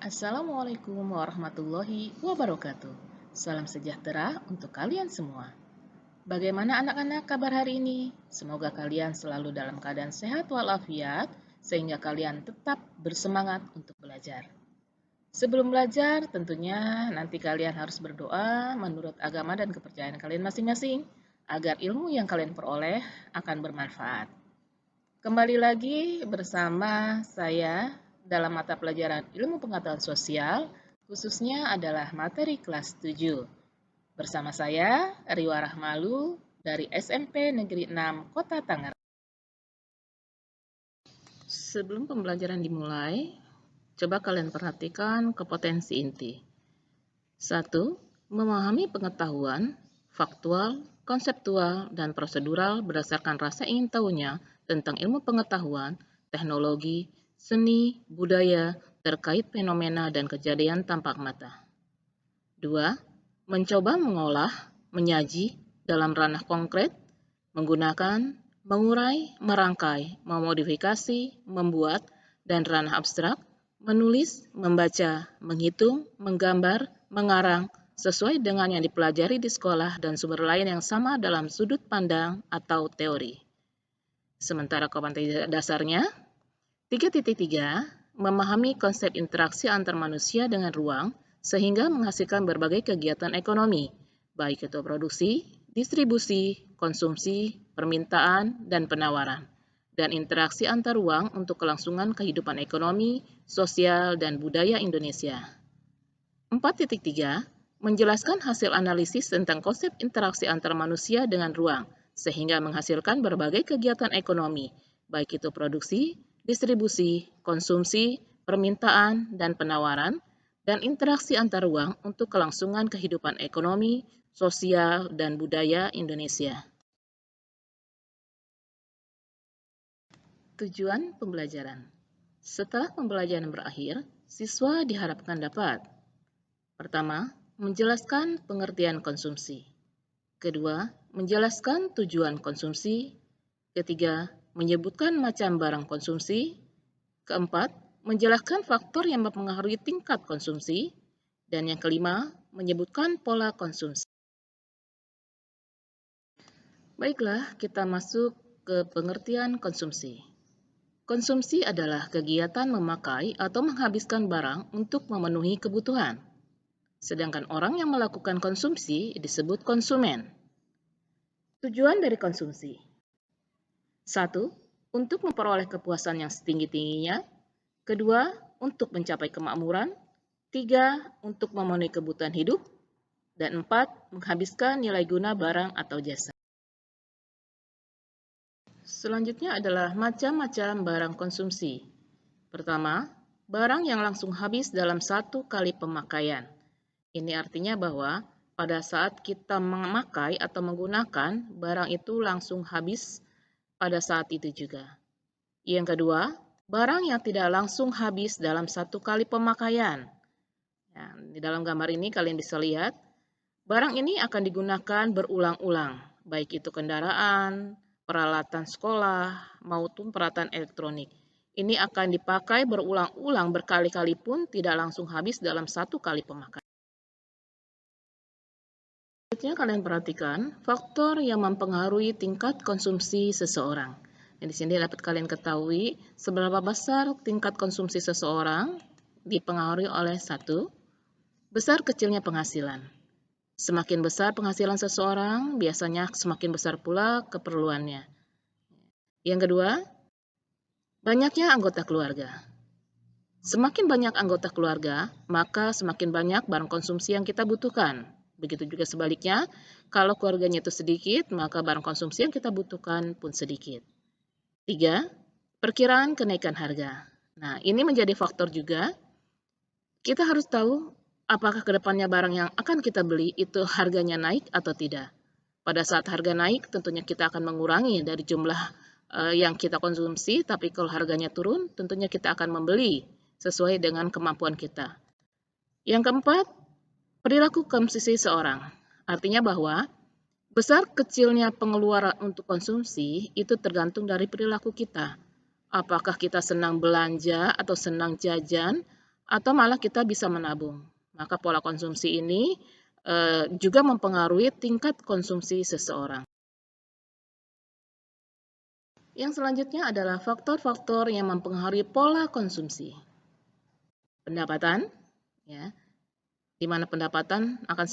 Assalamualaikum warahmatullahi wabarakatuh. Salam sejahtera untuk kalian semua. Bagaimana anak-anak kabar hari ini? Semoga kalian selalu dalam keadaan sehat walafiat, sehingga kalian tetap bersemangat untuk belajar. Sebelum belajar, tentunya nanti kalian harus berdoa menurut agama dan kepercayaan kalian masing-masing, agar ilmu yang kalian peroleh akan bermanfaat. Kembali lagi bersama saya dalam mata pelajaran Ilmu Pengetahuan Sosial, khususnya adalah materi kelas 7. Bersama saya, Riwa Rahmalu, dari SMP Negeri 6 Kota Tangerang. Sebelum pembelajaran dimulai, coba kalian perhatikan kompetensi inti. 1. Memahami pengetahuan, faktual, konseptual, dan prosedural berdasarkan rasa ingin tahunya tentang ilmu pengetahuan, teknologi, seni, budaya, terkait fenomena dan kejadian tampak mata. 2. Mencoba mengolah, menyaji dalam ranah konkret, menggunakan, mengurai, merangkai, memodifikasi, membuat, dan ranah abstrak, menulis, membaca, menghitung, menggambar, mengarang, sesuai dengan yang dipelajari di sekolah dan sumber lain yang sama dalam sudut pandang atau teori. Sementara kompetensi dasarnya, 3.3, memahami konsep interaksi antar manusia dengan ruang sehingga menghasilkan berbagai kegiatan ekonomi, baik itu produksi, distribusi, konsumsi, permintaan, dan penawaran, dan interaksi antar ruang untuk kelangsungan kehidupan ekonomi, sosial, dan budaya Indonesia. 4.3, menjelaskan hasil analisis tentang konsep interaksi antar manusia dengan ruang, sehingga menghasilkan berbagai kegiatan ekonomi, baik itu produksi, distribusi, konsumsi, permintaan, dan penawaran, dan interaksi antar ruang untuk kelangsungan kehidupan ekonomi, sosial, dan budaya Indonesia. Tujuan pembelajaran. Setelah pembelajaran berakhir, siswa diharapkan dapat: pertama, menjelaskan pengertian konsumsi. Kedua, menjelaskan tujuan konsumsi. Ketiga, menyebutkan macam barang konsumsi. Keempat, menjelaskan faktor yang mempengaruhi tingkat konsumsi. Dan yang kelima, menyebutkan pola konsumsi. Baiklah, kita masuk ke pengertian konsumsi. Konsumsi adalah kegiatan memakai atau menghabiskan barang untuk memenuhi kebutuhan. Sedangkan orang yang melakukan konsumsi disebut konsumen. Tujuan dari konsumsi: 1. Untuk memperoleh kepuasan yang setinggi-tingginya. 2. Untuk mencapai kemakmuran. 3. Untuk memenuhi kebutuhan hidup. Dan 4. Menghabiskan nilai guna barang atau jasa. Selanjutnya adalah macam-macam barang konsumsi. Pertama, barang yang langsung habis dalam satu kali pemakaian. Ini artinya bahwa pada saat kita memakai atau menggunakan, barang itu langsung habis pada saat itu juga. Yang kedua, barang yang tidak langsung habis dalam satu kali pemakaian. Ya, di dalam gambar ini kalian bisa lihat, barang ini akan digunakan berulang-ulang, baik itu kendaraan, peralatan sekolah, maupun peralatan elektronik. Ini akan dipakai berulang-ulang berkali-kali pun tidak langsung habis dalam satu kali pemakaian. Selanjutnya kalian perhatikan faktor yang mempengaruhi tingkat konsumsi seseorang. Di sini dapat kalian ketahui seberapa besar tingkat konsumsi seseorang dipengaruhi oleh 1. Besar kecilnya penghasilan. Semakin besar penghasilan seseorang, biasanya semakin besar pula keperluannya. Yang kedua, banyaknya anggota keluarga. Semakin banyak anggota keluarga, maka semakin banyak barang konsumsi yang kita butuhkan. Begitu juga sebaliknya, kalau keluarganya itu sedikit, maka barang konsumsi yang kita butuhkan pun sedikit. 3. Perkiraan kenaikan harga. Nah, ini menjadi faktor juga. Kita harus tahu apakah kedepannya barang yang akan kita beli itu harganya naik atau tidak. Pada saat harga naik, tentunya kita akan mengurangi dari jumlah yang kita konsumsi, tapi kalau harganya turun, tentunya kita akan membeli sesuai dengan kemampuan kita. Yang keempat, perilaku konsumsi seseorang. Artinya bahwa besar kecilnya pengeluaran untuk konsumsi itu tergantung dari perilaku kita. Apakah kita senang belanja atau senang jajan, atau malah kita bisa menabung. Maka pola konsumsi ini juga mempengaruhi tingkat konsumsi seseorang. Yang selanjutnya adalah faktor-faktor yang mempengaruhi pola konsumsi. Pendapatan, ya, di mana pendapatan akan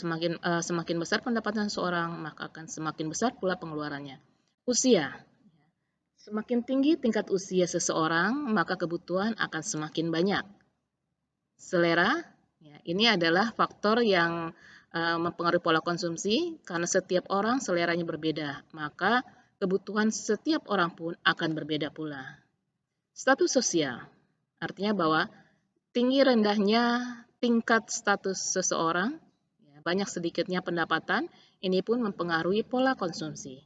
semakin besar pendapatan seseorang, maka akan semakin besar pula pengeluarannya. Usia, semakin tinggi tingkat usia seseorang, maka kebutuhan akan semakin banyak. Selera, ya, ini adalah faktor yang mempengaruhi pola konsumsi karena setiap orang seleranya berbeda, maka kebutuhan setiap orang pun akan berbeda pula. Status sosial, artinya bahwa tinggi rendahnya tingkat status seseorang, ya, banyak sedikitnya pendapatan, ini pun mempengaruhi pola konsumsi.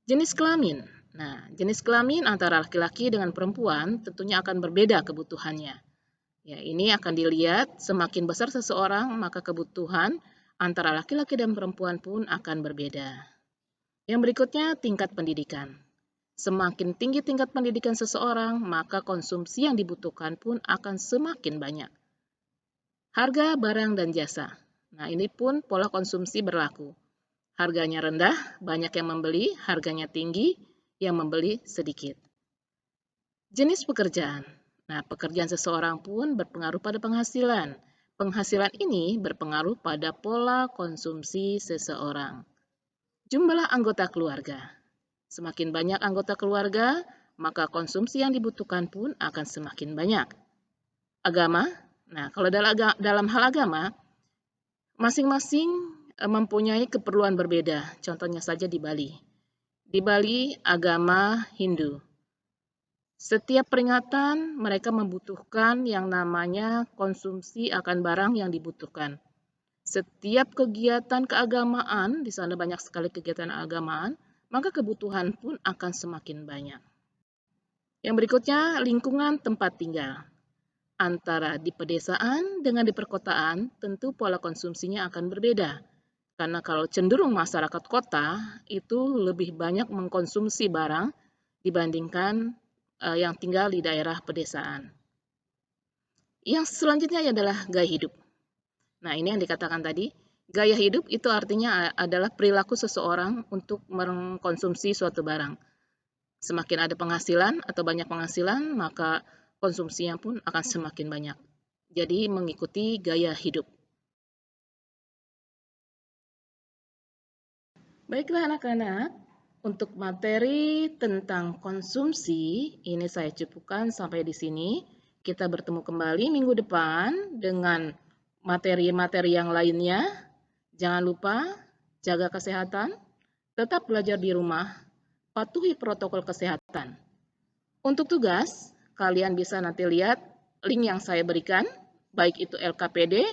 Jenis kelamin, nah jenis kelamin antara laki-laki dengan perempuan tentunya akan berbeda kebutuhannya. Ya, ini akan dilihat semakin besar seseorang, maka kebutuhan antara laki-laki dan perempuan pun akan berbeda. Yang berikutnya, tingkat pendidikan. Semakin tinggi tingkat pendidikan seseorang, maka konsumsi yang dibutuhkan pun akan semakin banyak. Harga barang dan jasa. Nah, ini pun pola konsumsi berlaku. Harganya rendah, banyak yang membeli, harganya tinggi, yang membeli sedikit. Jenis pekerjaan. Nah, pekerjaan seseorang pun berpengaruh pada penghasilan. Penghasilan ini berpengaruh pada pola konsumsi seseorang. Jumlah anggota keluarga. Semakin banyak anggota keluarga, maka konsumsi yang dibutuhkan pun akan semakin banyak. Agama. Nah, kalau dalam hal agama, masing-masing mempunyai keperluan berbeda. Contohnya saja di Bali. Di Bali, agama Hindu. Setiap peringatan mereka membutuhkan yang namanya konsumsi akan barang yang dibutuhkan. Setiap kegiatan keagamaan, di sana banyak sekali kegiatan keagamaan, maka kebutuhan pun akan semakin banyak. Yang berikutnya, lingkungan tempat tinggal. Antara di pedesaan dengan di perkotaan, tentu pola konsumsinya akan berbeda. Karena kalau cenderung masyarakat kota, itu lebih banyak mengkonsumsi barang dibandingkan yang tinggal di daerah pedesaan. Yang selanjutnya adalah gaya hidup. Nah, ini yang dikatakan tadi, gaya hidup itu artinya adalah perilaku seseorang untuk mengkonsumsi suatu barang. Semakin ada penghasilan atau banyak penghasilan, maka konsumsinya pun akan semakin banyak. Jadi mengikuti gaya hidup. Baiklah anak-anak, untuk materi tentang konsumsi, ini saya cukupkan sampai di sini. Kita bertemu kembali minggu depan dengan materi-materi yang lainnya. Jangan lupa jaga kesehatan, tetap belajar di rumah, patuhi protokol kesehatan. Untuk tugas, kalian bisa nanti lihat link yang saya berikan, baik itu LKPD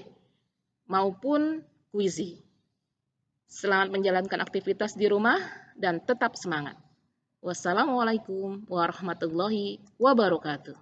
maupun Quizy. Selamat menjalankan aktivitas di rumah dan tetap semangat. Wassalamualaikum warahmatullahi wabarakatuh.